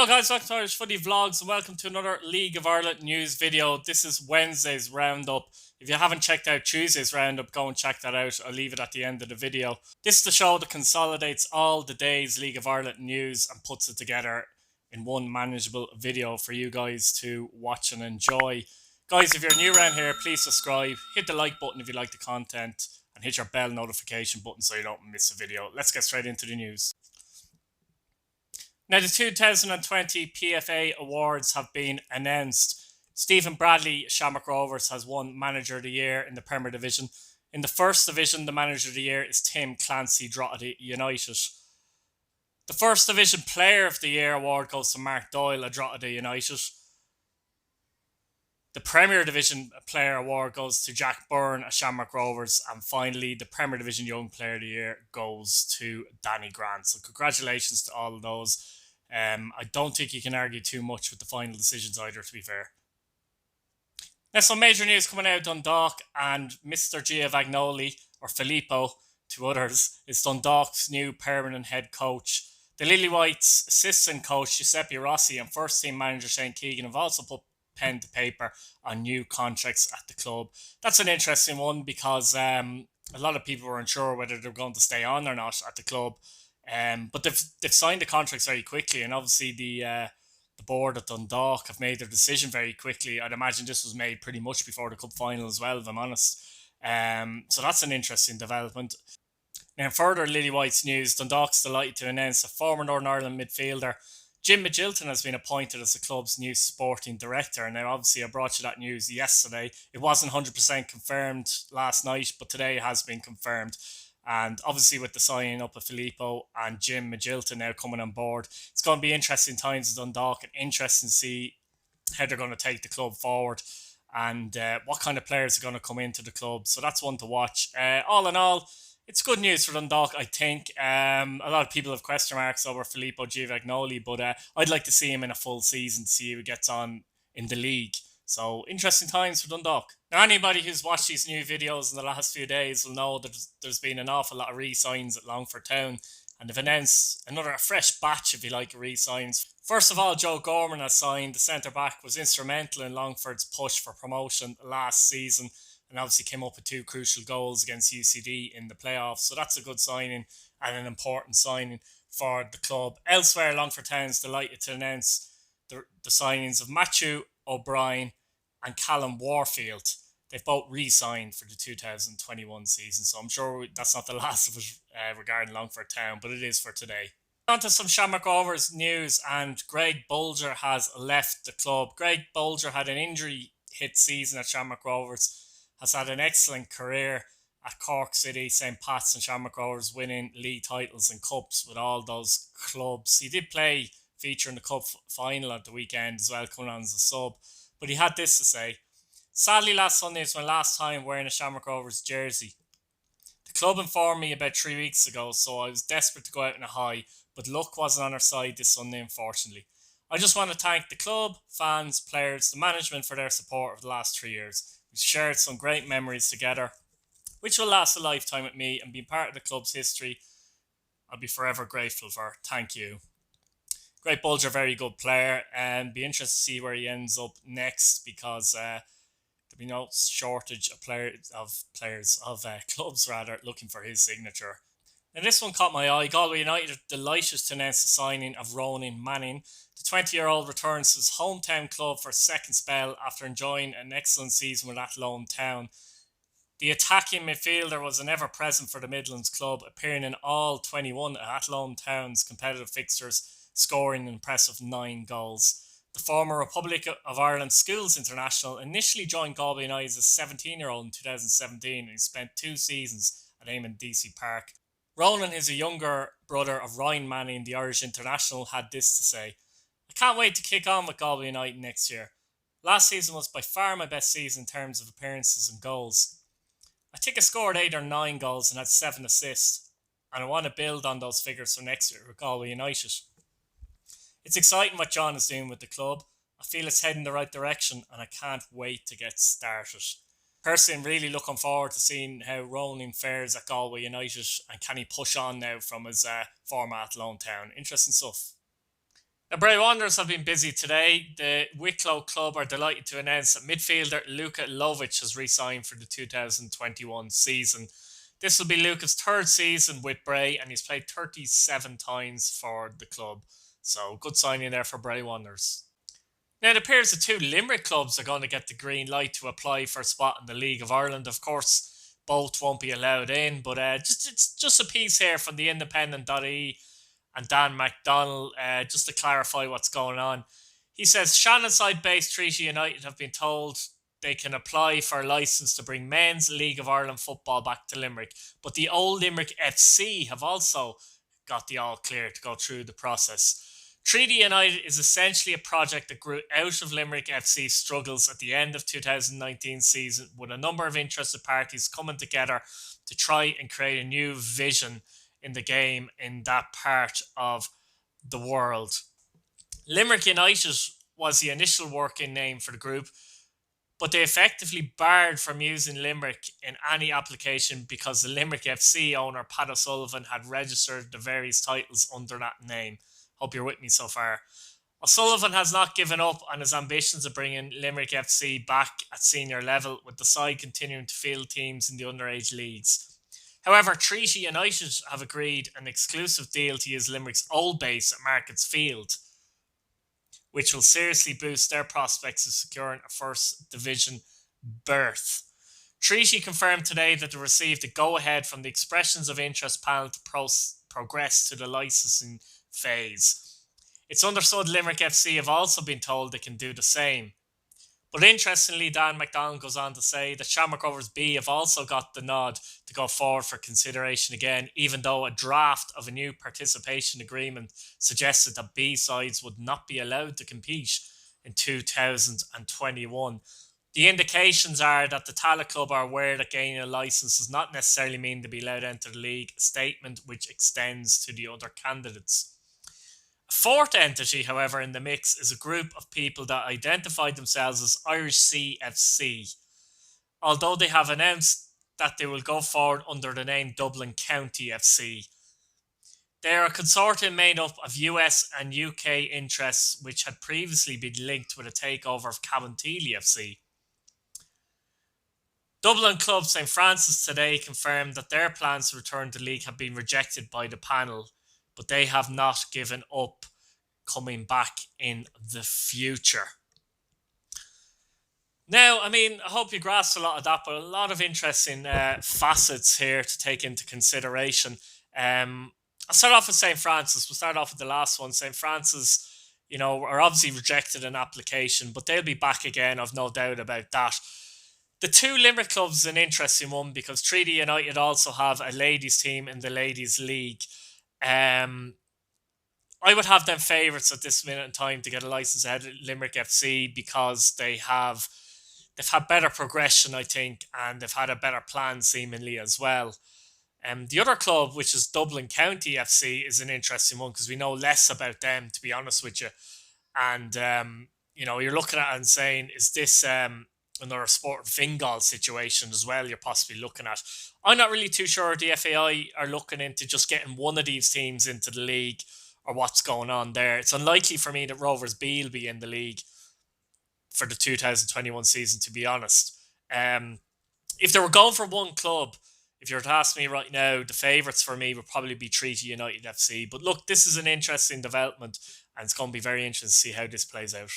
Hello guys, welcome to Irish Footy Vlogs and welcome to another League of Ireland news video. This is Wednesday's roundup. If you haven't checked out Tuesday's roundup, go and check that out. I'll leave it at the end of the video. This is the show that consolidates all the day's League of Ireland news and puts it together in one manageable video for you guys to watch and enjoy. Guys, if you're new around here, please subscribe, hit the like button if you like the content, and hit your bell notification button so you don't miss a video. Let's get straight into the news. Now, the 2020 PFA Awards have been announced. Stephen Bradley, Shamrock Rovers, has won Manager of the Year in the Premier Division. In the First Division, the Manager of the Year is Tim Clancy, Drogheda United. The First Division Player of the Year award goes to Mark Doyle at Drogheda United. The Premier Division Player Award goes to Jack Byrne at Shamrock Rovers. And finally, the Premier Division Young Player of the Year goes to Danny Grant. So congratulations to all of those. I don't think you can argue too much with the final decisions either, to be fair. Now, some major news coming out of Dundalk, and Mr. Giovanni, or Filippo to others, is Dundalk's new permanent head coach. The Lily Whites assistant coach Giuseppe Rossi and first team manager Shane Keegan have also put pen to paper on new contracts at the club. That's an interesting one because a lot of people were unsure whether they're going to stay on or not at the club. But they've signed the contracts very quickly, and obviously the board at Dundalk have made their decision very quickly. I'd imagine this was made pretty much before the cup final as well, if I'm honest. So that's an interesting development. Now, in further Lily White's news, Dundalk's delighted to announce that former Northern Ireland midfielder Jim Mcgilton has been appointed as the club's new sporting director. Now, obviously, I brought you that news yesterday. It wasn't 100% confirmed last night, but today it has been confirmed. And obviously with the signing up of Filippo and Jim Mcgilton now coming on board, it's going to be interesting times at Dundalk and interesting to see how they're going to take the club forward and what kind of players are going to come into the club. So that's one to watch. All in all, it's good news for Dundalk, I think. A lot of people have question marks over Filippo Giovanni, but I'd like to see him in a full season to see how he gets on in the league. So, interesting times for Dundalk. Now, anybody who's watched these new videos in the last few days will know that there's been an awful lot of re-signs at Longford Town, and they've announced a fresh batch, if you like, of re-signs. First of all, Joe Gorman has signed. The centre-back was instrumental in Longford's push for promotion last season, and obviously came up with two crucial goals against UCD in the playoffs. So that's a good signing and an important signing for the club. Elsewhere, Longford Town's delighted to announce the signings of Matthew O'Brien and Callum Warfield. They've both re-signed for the 2021 season, so I'm sure that's not the last of it regarding Longford Town, but it is for today. On to some Shamrock Rovers news, and Greg Bulger has left the club. Greg Bulger had an injury-hit season at Shamrock Rovers, has had an excellent career at Cork City, St. Pat's and Shamrock Rovers, winning league titles and cups with all those clubs. He did feature in the cup final at the weekend as well, coming on as a sub. But he had this to say: "Sadly, last Sunday was my last time wearing a Shamrock Rovers jersey. The club informed me about 3 weeks ago, so I was desperate to go out in a high, but luck wasn't on our side this Sunday, unfortunately. I just want to thank the club, fans, players, the management for their support over the last 3 years. We've shared some great memories together, which will last a lifetime with me, and being part of the club's history, I'll be forever grateful for. Thank you." Great Bulger, very good player, and be interested to see where he ends up next, because there'll be no shortage of clubs looking for his signature. Now, this one caught my eye. Galway United are delighted to announce the signing of Ronan Manning. The 20-year-old returns to his hometown club for a second spell after enjoying an excellent season with Athlone Town. The attacking midfielder was an ever-present for the Midlands club, appearing in all 21 of Athlone Town's competitive fixtures, scoring an impressive 9 goals. The former Republic of Ireland Schools International initially joined Galway United as a 17-year-old in 2017, and he spent 2 seasons at Eamon DC Park. Ronan is a younger brother of Ryan Manning, the Irish international, had this to say: "I can't wait to kick on with Galway United next year. Last season was by far my best season in terms of appearances and goals. I think I scored 8 or 9 goals and had 7 assists, and I want to build on those figures for next year with Galway United. It's exciting what John is doing with the club. I feel it's heading the right direction, and I can't wait to get started. Personally, I'm really looking forward to seeing how Ronan fares at Galway United, and can he push on now from his former Athlone Town. Interesting stuff." The Bray Wanderers have been busy today. The Wicklow club are delighted to announce that midfielder Luka Lovic has re-signed for the 2021 season. This will be Luka's third season with Bray, and he's played 37 times for the club. So good signing there for Bray Wanderers. Now it appears the two Limerick clubs are going to get the green light to apply for a spot in the League of Ireland. Of course, both won't be allowed in, but it's just a piece here from the Independent.ie and Dan McDonnell, just to clarify what's going on. He says Shannonside-based Treaty United have been told they can apply for a licence to bring men's League of Ireland football back to Limerick, but the old Limerick FC have also got the all clear to go through the process. Treaty United is essentially a project that grew out of Limerick FC's struggles at the end of 2019 season, with a number of interested parties coming together to try and create a new vision in the game in that part of the world. Limerick United was the initial working name for the group, but they effectively barred from using Limerick in any application because the Limerick FC owner, Pat O'Sullivan, had registered the various titles under that name. Hope you're with me so far. O'Sullivan has not given up on his ambitions of bringing Limerick FC back at senior level, with the side continuing to field teams in the underage leagues. However, Treaty United have agreed an exclusive deal to use Limerick's old base at Markets Field, which will seriously boost their prospects of securing a First Division berth. Treaty confirmed today that they received a go-ahead from the Expressions of Interest panel to progress to the licensing phase. It's understood Limerick FC have also been told they can do the same. But interestingly, Dan McDonald goes on to say that Shamrock Rovers B have also got the nod to go forward for consideration again, even though a draft of a new participation agreement suggested that B sides would not be allowed to compete in 2021. The indications are that the Tala Club are aware that gaining a licence does not necessarily mean to be allowed to enter the league, a statement which extends to the other candidates. A fourth entity, however, in the mix is a group of people that identified themselves as Irish CFC, although they have announced that they will go forward under the name Dublin County FC. They are a consortium made up of US and UK interests, which had previously been linked with a takeover of Cabinteely FC. Dublin club St Francis today confirmed that their plans to return to the league have been rejected by the panel, but they have not given up coming back in the future. Now, I hope you grasped a lot of that, but a lot of interesting facets here to take into consideration. I'll start off with St. Francis. We'll start off with the last one. St. Francis, are obviously rejected an application, but they'll be back again. I've no doubt about that. The two Limerick clubs is an interesting one because Treaty United also have a ladies team in the Ladies League. I would have them favourites at this minute in time to get a licence ahead of Limerick FC because they've had better progression, I think, and they've had a better plan seemingly as well. The other club, which is Dublin County FC, is an interesting one because we know less about them, to be honest with you. And, you're looking at it and saying, is this another Sport Fingal situation as well you're possibly looking at? I'm not really too sure the FAI are looking into just getting one of these teams into the league or what's going on there. It's unlikely for me that Rovers B will be in the league for the 2021 season, to be honest. If they were going for one club, if you were to ask me right now, the favourites for me would probably be Treaty United FC. But look, this is an interesting development and it's going to be very interesting to see how this plays out.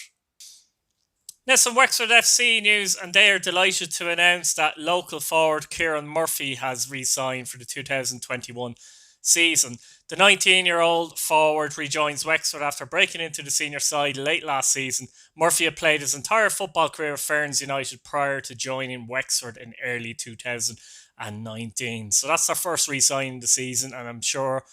Now, some Wexford FC news, and they are delighted to announce that local forward Kieran Murphy has re-signed for the 2021 season. The 19-year-old forward rejoins Wexford after breaking into the senior side late last season. Murphy had played his entire football career with Ferns United prior to joining Wexford in early 2019. So that's our first re-signing of the season, and I'm sure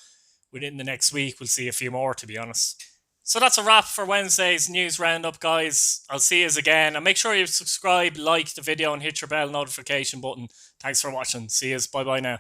within the next week we'll see a few more, to be honest. So that's a wrap for Wednesday's news roundup, guys. I'll see you again. And make sure you subscribe, like the video, and hit your bell notification button. Thanks for watching. See you. Bye-bye now.